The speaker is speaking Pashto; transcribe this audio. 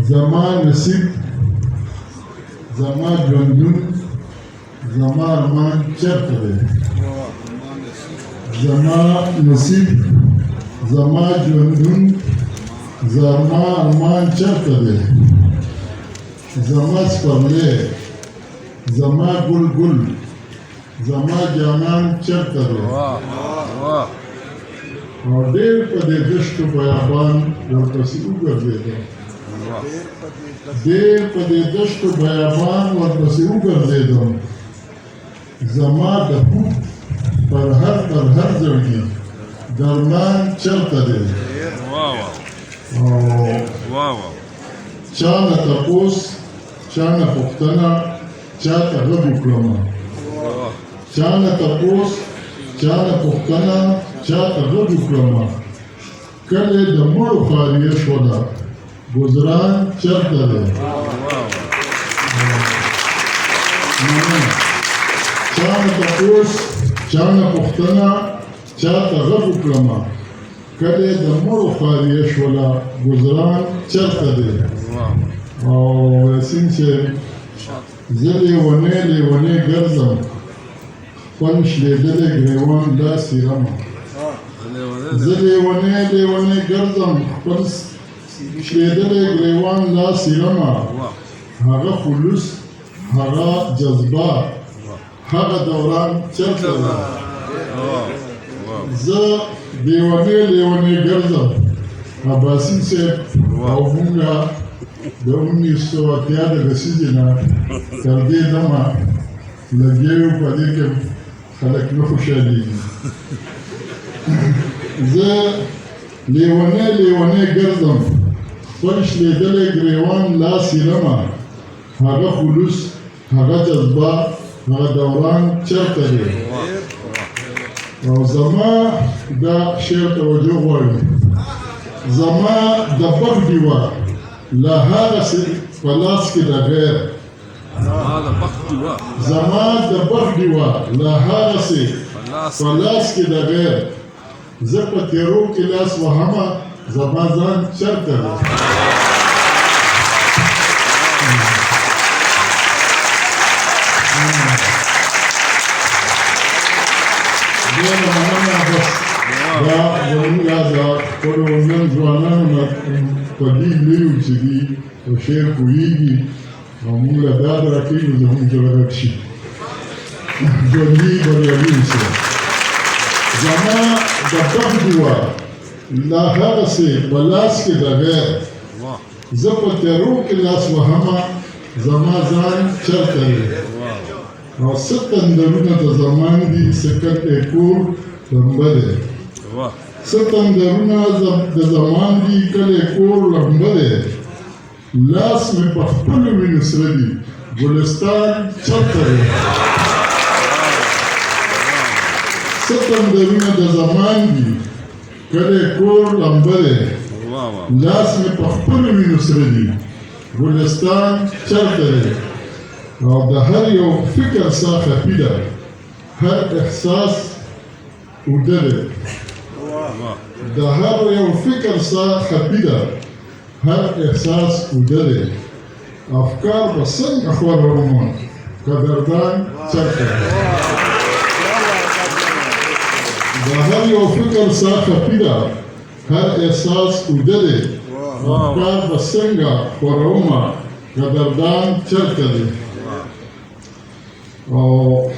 زما نصیب زما ژوندون زما ارمان چرته دی زما نصیب زما ژوندون زما ارمان چرته دی زما سپرلی زما ګل ګل زما جانان چرته دی او ډېر په دې دشتو بیابان ورپسې وګرځېدم ډېر په دې دشتو بیابان ورپسې وګرځېدم زما د خوب پر هر زړګي درمان چرته دی چا نه تپوس چا نه پوښتنه چا ته غږ وکړمه چا نه تپوس چا نه پوښتنه چا ته غږ وکړمه کلي د مړو خاریه شوله ګذران چرته دی چا نه تپوس چا نه پوښتنه چا ته غږ وکړمه کلي د مړو خاریه شوله ګذران چرته دی او یاسین صاحب زه لیونی ګرځم خپل شلېدلی ګریوان داسې رمه زه لیونی ګرځم خپل شلېدلی ګریوان داسې رمه هغه خلوص هغه جذبه هغه دوران چرته ده زه لیونی ګرځم عباسي صاحب او مونږه د 1980 د لسیزې نه تر دې دمه لګیا یو په دې کې خلک نه خوشحالېږي زه لیونی ګرځم خپل شلېدلی ګریوان لاسې رمه هغه خلوص هغه جذبه هغه دوران چرته دی او زما دا شعر توجه غواړي زما د بخت ډیوه له هغسې په لاس کې د غیر زما د بخت ډیوه له هغسې په لاس کې د غیر زه په تیرو کې لاس وهمه زما ځان چرته دی ډېره مننه بس دا زموږ د خپلو نن ځوانانو نه په دې لرو چې دي په شعر پوهېږي او موږ له ډاډ راکوي نو زموږ زړه رټ شي ژوندي بریالي اوسئ زما د بخت ډیوه لا هغسې په لاس کې د غیر زه په تیارو کې لاس وهمه زما ځان چرته دی او څه تندرونه د زمان دي څه کټې کور لمبه دی څه تندرونه د زمان دي کلی کور لمبه دی لاس مې په خپلو وینو سره دي ګلستان چرته دی څه تندرونه د زمان دي کلی کور لمبه دی لاس مې په خپلو وینو سره دي ګلستان چرته دی او د هر یو فکر ساه خفي ده هر احساس اوږده دی د هر یو فکر ساه خفي ده هر احساس اوږده دی افکار به څنګه خورومه قدردان چرته دی د هر یو فکر ساه خفي ده هر احساس اوږده دی افکار به څنګه خورومه قدردان چرته دی او